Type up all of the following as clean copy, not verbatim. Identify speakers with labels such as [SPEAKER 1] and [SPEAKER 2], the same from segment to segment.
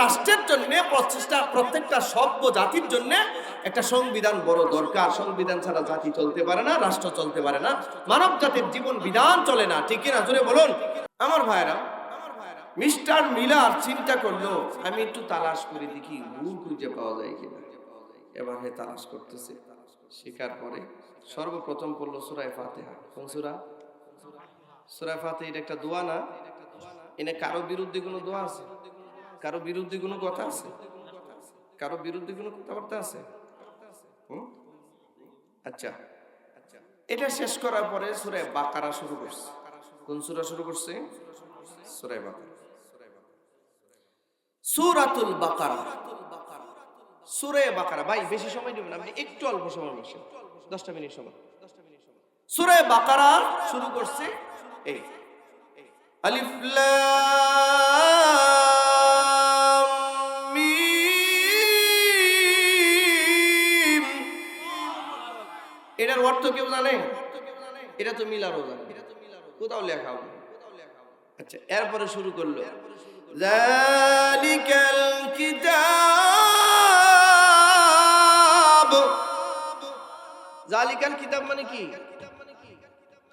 [SPEAKER 1] রাষ্ট্রের জন্য প্রত্যেকটা সভ্য জাতির জন্য একটা সংবিধান বড় দরকার। সংবিধান ছাড়া জাতি চলতে পারে না, রাষ্ট্র চলতে পারে না, মানব জাতির জীবন বিধান চলে না। ঠিক কিনা জোরে বলুন আমার ভাইরা। মিস্টার মিলার চিন্তা করলো আমি একটু তালাশ করে দেখি ভুল খুঁজে পাওয়া যায় কিনা। এবার হে তালাশ করতেছে, শেখার পরে সর্বপ্রথম পড়লো সূরা ফাতিহা। কোন সূরা? সূরা ফাতিহা। এটা একটা দোয়া না? এনে কারো বিরুদ্ধে কোনো দোয়া আছে? কারো বিরুদ্ধে কোনো কথা আছে? কারো বিরুদ্ধে কোনো কথাবার্তা আছে? আচ্ছা, এটা শেষ করার পরে সূরা বাকারা শুরু করছে। কোন সূরা শুরু করছে? সূরা বাকারা। সূরাতুল বাকারা, সূরা বাকারা। ভাই বেশি সময় নেবেন আপনি, একটু অল্প সময় বসেন, 10টা মিনিট সময়। সূরা বাকারা শুরু করছে এই আলিফ লাম মিম। এটার অর্থ কেউ জানে? এটা তো মিলারও জানে, কোথাও লেখা হবে। আচ্ছা, এরপরে শুরু করলো যালিকাল কিতাব। জালিকাল কিতাব মানে কি?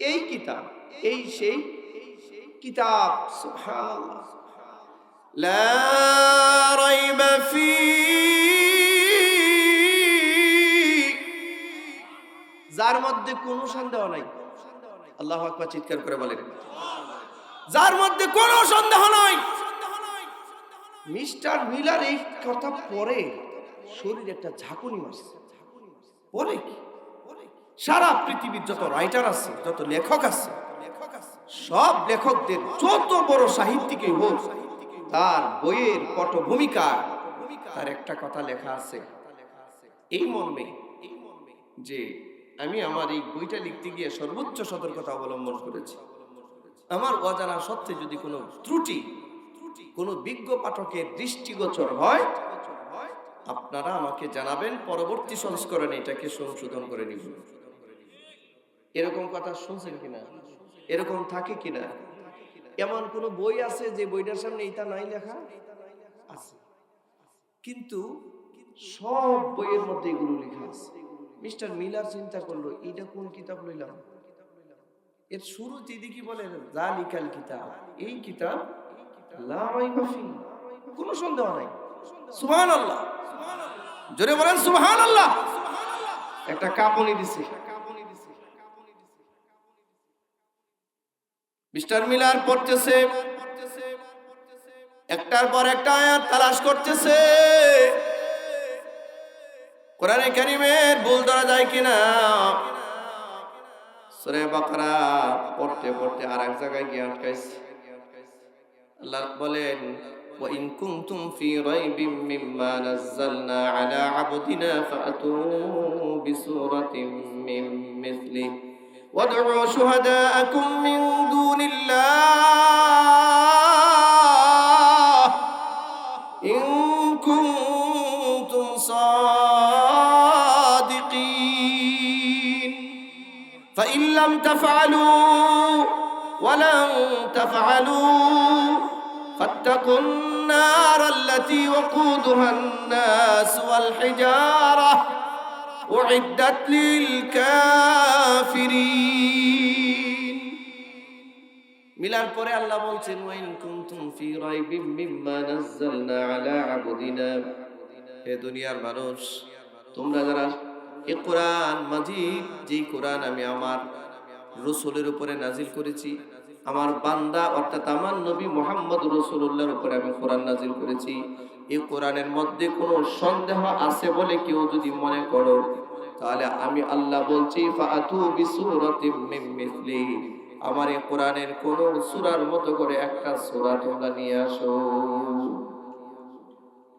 [SPEAKER 1] এই কিতাব, এই সেই কিতাব। সুবহানাল্লাহ। লা রাইবা ফি, যার মধ্যে কোনো সন্দেহ নাই। আল্লাহু আকবার, চিৎকার করে বলেন যার মধ্যে কোনো সন্দেহ নাই। মিস্টার মিলার এই কথা পরে শরীরে একটা ঝাঁকুনি মারছে। পরে কি সারা পৃথিবীর যত রাইটার আছে, যত লেখক আছে, সব লেখকদের যত বড় সাহিত্যিকই হোক, তার বইয়ের পটভূমিকা তার একটা কথা লেখা আছে এই মর্মে যে আমি আমার এই বইটা লিখতে গিয়ে সর্বোচ্চ সতর্কতা অবলম্বন করেছি। আমার অজানা সত্ত্বে যদি কোনো ত্রুটি কোনো বিজ্ঞ পাঠকের দৃষ্টিগোচর হয়, আপনারা আমাকে জানাবেন, পরবর্তী সংস্করণে এটাকে সংশোধন করে নিব। এরকম কথা শুনছেন কিনা? এরকম থাকে কিনা? এমন কোন বই আছে যে বইটার সামনে এটা নাই লেখা? আছে, কিন্তু সব বইয়ের মধ্যে এগুলো লেখা আছে। মিস্টার মিলার চিন্তা করলো এটা কোন কিতাব লইলাম। এর শুরুতে দেখি বলে যালিকাল কিতাব, এই কিতাব লা রাইবা ফি, কোনো সন্দেহ নাই। সুবহানাল্লাহ, জোরে বলেন সুবহানাল্লাহ। একটা কাঁপুনি দিছে। মিস্টার মিলার পড়তেছে, একটার পর একটা আয়াত তালাশ করতেছে কোরআনে কারীমের ভুল ধরা যায় কিনা। সূরা বাকারা পড়তে পড়তে আর এক জায়গায় গিয়ে আটকাইছে। আল্লাহ বলেন ওয়া ইন কুনতুম ফি রাইবিম মিম্মা নাযালনা আলা আবদিনা ফাতু বিসূরাতিন মিন মিসলি ওয়াদউ শুহাদাআকুম মিন দুনিল্লাহ ইন কুনতুম সাদিকিন ফাইন লাম তাফআলু ওয়া লান তাফআলু فاتقوا النار التي وقودها الناس والحجارة أعدت للكافرين। মিলার পরে আল্লাহ বলছেন ওয়াইন কুনতুম ফি রাইবিম মিম্মা নাযালনা আলা আবদিনা। হে দুনিয়ার মানুষ, তোমরা যারা এই কোরআন মাজিদ, যেই কোরআন আমি আমার রাসূলের উপরে নাজিল করেছি, আমার বান্দা অর্থাৎ আমার নবী মুহাম্মদ রাসূলুল্লাহর উপরে আমি কোরআন নাজিল করেছি, এই কোরআনের মধ্যে কোনো সন্দেহ আছে বলে কেউ যদি মনে করো, তাহলে আমি আল্লাহ বলছি ফাআতু বিসূরাতিম মিন মিসলি, আমার এই কোরআনের কোন সূরার মতো করে একটা সূরা তোমরা নিয়ে আসো।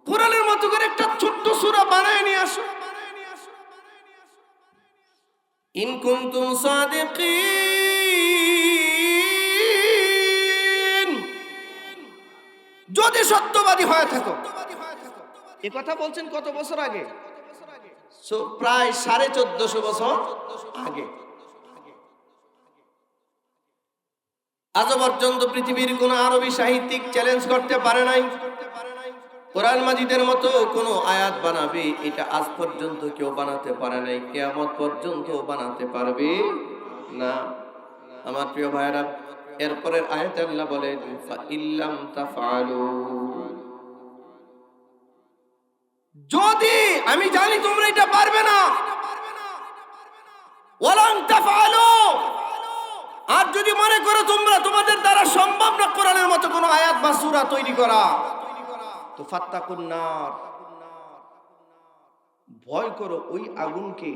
[SPEAKER 1] কোরআনের মতো করে একটা ছোট্ট সূরা বানায় নিয়ে আসো। ইন কুনতুম সাদিকিন, যদি সত্যবাদী হয়ে থাকো। এ কথা বলছেন কত বছর আগে? প্রায় 1450 বছর আগে। আজ পর্যন্ত পৃথিবীর কোন আরবি সাহিত্যিক চ্যালেঞ্জ করতে পারে নাই কোরআন মাজিদের মতো কোন আয়াত বানাবে এটা আজ পর্যন্ত কেউ বানাতে পারে নাই, কিয়ামত পর্যন্ত বানাতে পারবে না। আমার প্রিয় ভাইরা, এরপরের আয়াতে আল্লাহ বলেন ইল্লাম তাফআলু, যদি আমি জানি তোমরা এটা পারবে না, ওয়ালান তাফআলু, আর যদি মনে করো তোমরা তোমাদের দ্বারা সম্ভব না কোরআনের মতো কোন আয়াত বা সূরা তৈরি করা, তো ফাত্তাকুন নার, ভয় করো ওই আগুনকে,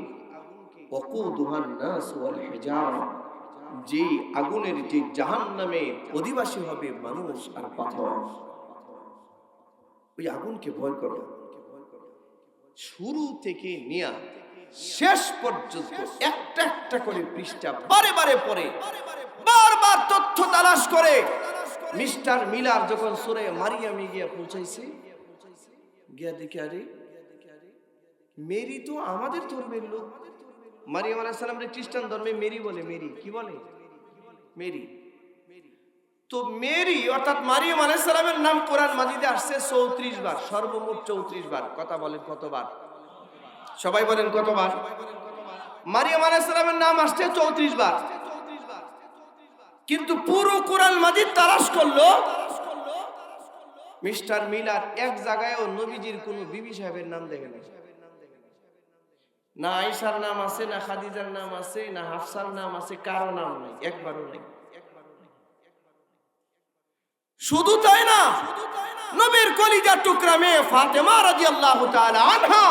[SPEAKER 1] ওয়াকুদুহান নাস ওয়াল হিজারা, যে আগুনের যে জাহান্নামে অধিবাসী হবে মানুষ আর পাথর, ওই আগুনকে ভয় করো। শুরু থেকে নিয়ে শেষ পর্যন্ত একটা একটা করে পৃষ্ঠা বারে বারে পড়ে বারবার তথ্য তালাশ করে মিস্টার মিলার যখন সূরা মারিয়ামে গিয়া পৌঁছাইছে, গিয়া দেখে আরে মেরি তো আমাদের ধর্মের লোক। মারিয়াম আলাইহিস সালাম রে খ্রিস্টান ধর্মে মেরি বলে, মেরি কি বলে? মেরি। তো মেরি অর্থাৎ মারিয়াম আলাইহিস সালামের নাম কোরআন মাজিদে আসছে 34 বার, সর্বমোট 34 বার। কথা বলেন কতবার? সবাই বলেন কতবার? মারিয়াম আলাইহিস সালামের নাম আসছে 34 বার। কিন্তু পুরো কোরআন মাজিদ তালাশ করলো, মিস্টার মিলার এক জায়গায়ও নবীজির কোন বিবি সাহেবের নাম দেখে না। না আয়েশার নাম আছে, না খাদিজার নাম আছে, না হাফসার নাম আছে, কারো নাম নাই, একবারও নাই। শুধু তাই না, নবীর কলিজার টুকরা মেয়ে ফাতেমা রাদিয়াল্লাহু তাআলা আনহা,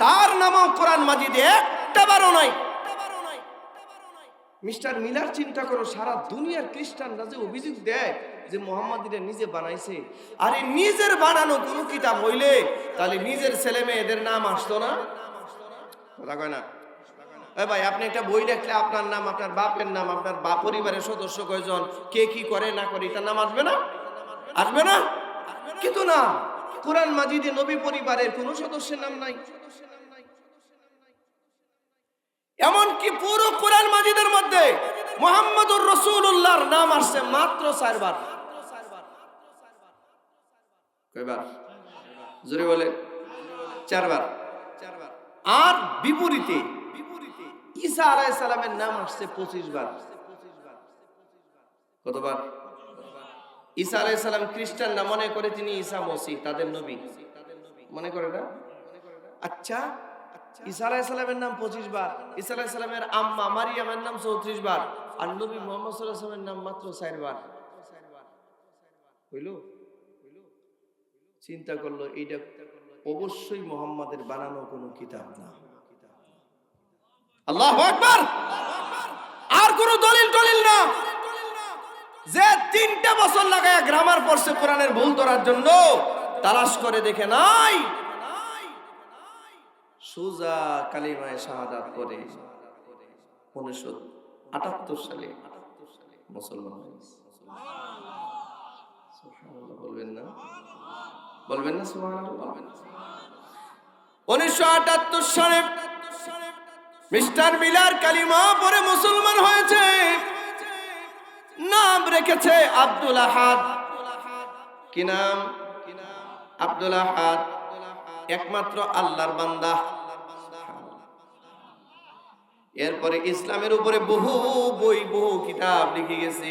[SPEAKER 1] তার নামও কোরআন মাজিদে একবারও নাই। মিস্টার মিলার চিন্তা করো, সারা দুনিয়ার খ্রিস্টানরা যে অভিযোগ দেয় যে মুহাম্মদ নিজে বানাইছে, আরে নিজের বানানো কোন কিতাব হইলে তাহলে নিজের ছেলে মেয়েদের নাম আসতো না? কথা কয় না? এ ভাই, আপনি একটা বই লিখলে আপনার নাম, আপনার বাপের নাম, আপনার বাপ পরিবারের সদস্য কয়জন, কে কি করে না করে, তার নাম আসবে না? আসবে না? কিন্তু না, কোরআন মাজিদে নবী পরিবারের কোন সদস্যের নাম নাই। এমনকি পুরো কোরআন মাজিদের মধ্যে মুহাম্মদুর রাসূলুল্লাহর নাম আসছে মাত্র 4 বার। কয়বার? জোরে বলে। 4 বার। আর বিপরীতে ঈসা আলাইহিস সালামের নাম আসছে 25 বার। কতবার? ঈসা আলাইহিস সালাম খ্রিস্টান না, মনে করে তিনি ঈসা মসিহ, তাদের নবী মনে করে না। আচ্ছা, ঈসা আলাইহিস সালামের নাম 25 বার, ঈসা আলাইহিস সালামের আম্মা মারিয়ামের নাম 34 বার, আর নবী মুহাম্মদ সাল্লাল্লাহু আলাইহি ওয়াসাল্লামের নাম মাত্র 4 বার। হইল? চিন্তা করলো, এইটা অবশ্যই মুহাম্মাদের বানানো কোনো কিতাব না। আল্লাহু আকবার! আর কোনো দলিল না যে 3টা বছর লাগায় গ্রামার পড়ছে কোরআনের ভুল ধরার জন্য, তালাশ করে দেখে নাই, সুজা কালিমায়ে শাহাদাত পড়ে 1978 সালে মুসলমান হয়েছে। সুবহানাল্লাহ বলবেন না? বলবেন না সুবহানাল্লাহ? 1978 সালে মিস্টার মিলার কালিমা পড়ে মুসলমান হয়েছে। নাম রেখেছে আব্দুল আহাদ। কি নাম? আব্দুল আহাদ, একমাত্র আল্লাহর বান্দা। এরপরে ইসলামের উপরে বহু বই, বহু কিতাব লিখে গেছে,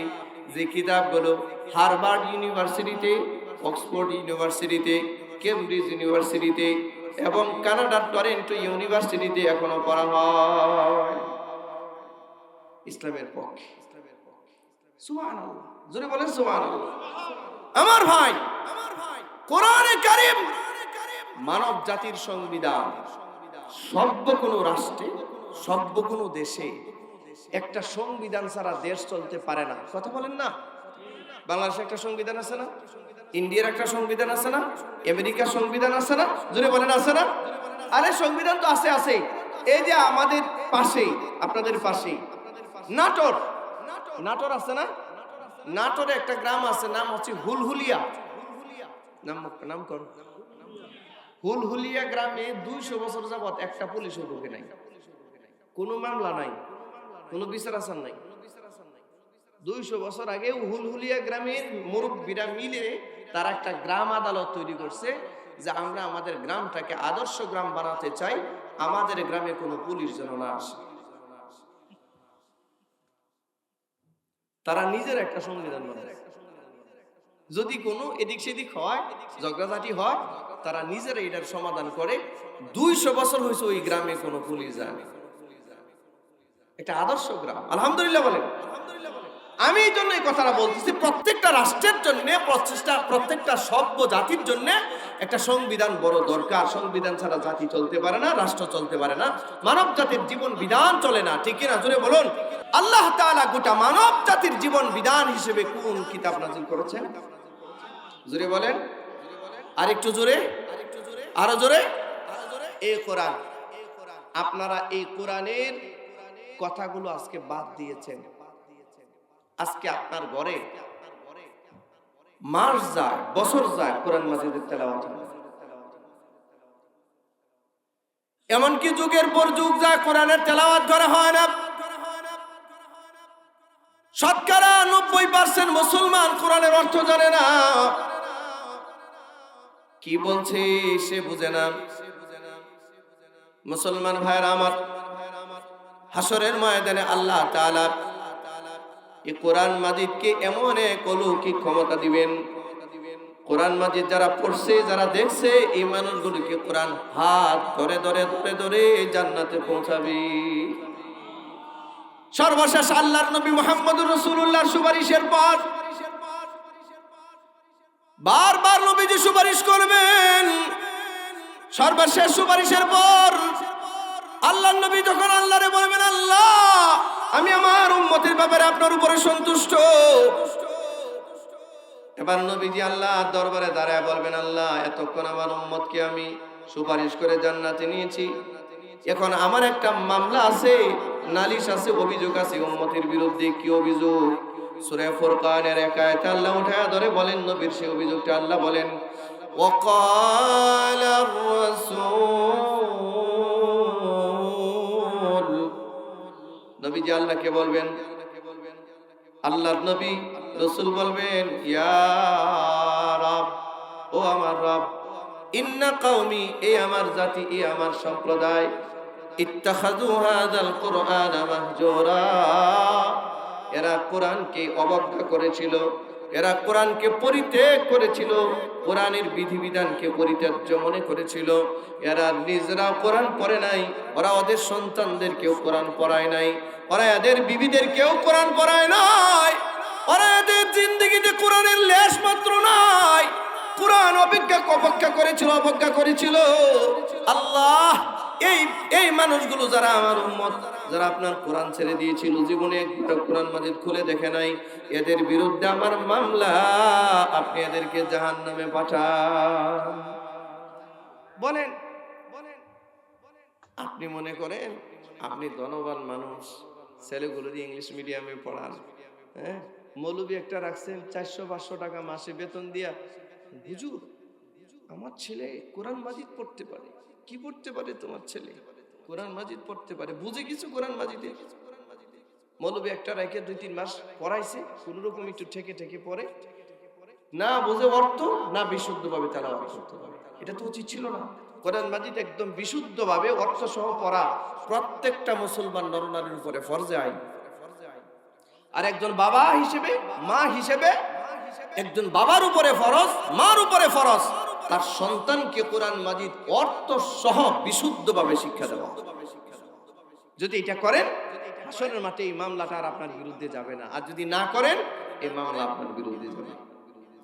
[SPEAKER 1] যে কিতাবগুলো হার্ভার্ড ইউনিভার্সিটিতে, অক্সফোর্ড ইউনিভার্সিটিতে, কেমব্রিজ ইউনিভার্সিটিতে এবং কানাডার টরন্টো ইউনিভার্সিটিতে এখনো পড়া হয় ইসলামের পক্ষে। সুবহানাল্লাহ, জোরে বলেন সুবহানাল্লাহ। আমার ভাই, কোরআনে কারীম মানব জাতির সংবিধান। সভ্য কোনো রাষ্ট্রে, সভ্য কোনো দেশে একটা সংবিধান ছাড়া দেশ চলতে পারে না। কথা বলেন না? বাংলাদেশে একটা সংবিধান আছে না? ইন্ডিয়ার একটা সংবিধান আছে না? আমেরিকার সংবিধান আছে না? জোরে বলেন আছে না? আরে সংবিধান তো আছে। এই যে আমাদের পাশেই, আপনাদের পাশেই নাটোর আছে না? নাটোরে একটা গ্রাম আছে, নাম হচ্ছে হুলহুলিয়া। নাম কর। হুলহুলিয়া গ্রামে 200 বছর যাবত একটা পুলিশও ঢোকে নাই, কোনো মামলা নাই, কোনো বিচার আচার নাই। 200 বছর আগে হুলহুলিয়া গ্রামের মুরব্বীরা মিলে তারা একটা গ্রাম আদালত তৈরি করছে যে আমরা আমাদের গ্রামটাকে আদর্শ গ্রাম বানাতে চাই, আমাদের গ্রামে কোনো পুলিশ যেন না আসে। তারা নিজের একটা সংবিধান বানায়, যদি কোনো এদিক সেদিক হয়, ঝগড়াঝাটি হয়, তারা নিজেরা এটার সমাধান করে। 200 বছর হয়েছে ওই গ্রামে কোনো পুলিশ যায়নি। একটা আদর্শ গ্রাম, আলহামদুলিল্লাহ বলেন। আমি এই জন্য এই কথাটা বলতেছি, প্রত্যেকটা রাষ্ট্রের জন্য, প্রত্যেকটা সভ্য জাতির জন্য একটা সংবিধান বড় দরকার। সংবিধান ছাড়া জাতি চলতে পারে না, রাষ্ট্র চলতে পারে না, মানব জাতির জীবন বিধান চলে না, ঠিক কিনা? জোরে বলুন। আল্লাহ তাআলা গোটা মানব জাতির জীবন বিধান হিসেবে কোন কিতাব নাযিল করেছেন? জোরে বলেন, আরেকটু জোরে, আরো জোরে। এই কোরআন। আপনারা এই কোরআনের কথাগুলো আজকে বাদ দিয়েছেন। আজকে আপনার ঘরে মাস যায়, বছর যায়, কোরআন মাজিদের তেলাওয়াত হয়। এমনকি যুগের পর যুগ যায়, কোরআনের তেলাওয়াত করা হয় না। শতকরা 90% মুসলমান কোরআনের অর্থ জানে না, কি বলছে সে বুঝে না। মুসলমান ভাইরা আমার, হাসরের ময়দানে আল্লাহ তাআলা এই কোরআন মাজিদকে এমন এক অলৌকিক ক্ষমতা দিবেন। কোরআন মাজিদ যারা পড়ছে, যারা দেখছে, এই মানুষগুলোকে কোরআন হাত ধরে ধরে ধরে ধরে জান্নাতে পৌঁছাবে। সর্বশেষ আল্লাহর নবী মুহাম্মদুর রাসূলুল্লাহর সুপারিশের পর বারবার নবীজি সুপারিশ করবেন। সর্বশেষ সুপারিশের পর আল্লাহর নবী যখন আল্লাহরে বলবেন, আল্লাহ আমি আমার উম্মতের ব্যাপারে আপনার উপরে সন্তুষ্ট, এবার নবীজি আল্লাহর দরবারে দাঁড়ায় বলবেন, আল্লাহ এতক্ষণ আমার উম্মতকে আমি সুপারিশ করে জান্নাতে নিয়েছি, এখন আমার একটা মামলা আছে, নালিশ আছে, অভিযোগ আছে উম্মতের বিরুদ্ধে। কি অভিযোগ? সূরা ফুরকানের এক আয়াতে আল্লাহ উঠায়া ধরে বলেন নবীর সেই অভিযোগটা। আল্লাহ বলেন, ওয়াকালার রাসূল, নবীজি আল্লাহকে বলবেন, আল্লাহর নবী রাসূল বলবেন, ইয়া রাব, ও আমার রব, ইন্না কওমি, এই আমার জাতি, এই আমার সম্প্রদায়, ইত্তাখাযু হাযাল কুরআন মাহজুরা, এরা কোরআনকে অবজ্ঞা করেছিল, এরা কোরআনকে পরিত্যাগ করেছিল, কোরআনের বিধিবিধানকে পরিত্যাজ্য মনে করেছিল। এরা নিজেরা কোরআন পড়ে নাই, ওরা ওদের সন্তানদেরকেও কোরআন পড়ায় নাই, ওরা এদের বিবিদেরকেও কোরআন পড়ায় নাই, ওরা এদের জিন্দেগিতে কোরআনের লেশ মাত্র নাই, কোরআন অপেক্ষা করেছিল। আল্লাহ এই মানুষগুলো যারা আমার উম্মত, যারা আপনার কোরআন ছেড়ে দিয়েছিল, জীবনে একবার কোরআন মাজিদ খুলে দেখে নাই, এদের বিরুদ্ধে আমার মামলা, আপনি এদেরকে জাহান্নামে পাঠান। বলেন, আপনি মনে করেন আপনি ধনবান মানুষ, ছেলেগুলোর ইংলিশ মিডিয়ামে পড়ান, হ্যাঁ, মৌলবী একটা রাখছেন 400-500 টাকা মাসে বেতন দিয়া, হুজুর আমার ছেলে কোরআন মাজিদ পড়তে পারে। কি পড়তে পারে তোমার ছেলে? কোরআন মাজিদ পড়তে পারে। বুঝে কিছু কোরআন মাজিদে? মৌলবী একটা রেখে 2-3 মাস পড়াইছে, কোন রকম একটু ঠেকে ঠেকে পড়ে, না বুঝে অর্থ, না বিশুদ্ধভাবে তেলাওয়াত করতে পারে। এটা তো উচিত ছিল না। কোরআন মাজিদ একদম বিশুদ্ধভাবে অর্থ সহ পড়া প্রত্যেকটা মুসলমান নরনারীর উপরে ফরজে আইন। আর একজন বাবা হিসেবে, মা হিসেবে, একজন বাবার উপরে ফরজ, মার উপরে ফরজ, তার সন্তানকে কোরআন মাজিদ অর্থ সহ বিশুদ্ধভাবে শিক্ষা দেওয়া। যদি এটা করেন, হাসরের মাঠে এই মামলাটা আর আপনার বিরুদ্ধে যাবে না, আর যদি না করেন, এই মামলা আপনার বিরুদ্ধে যাবে।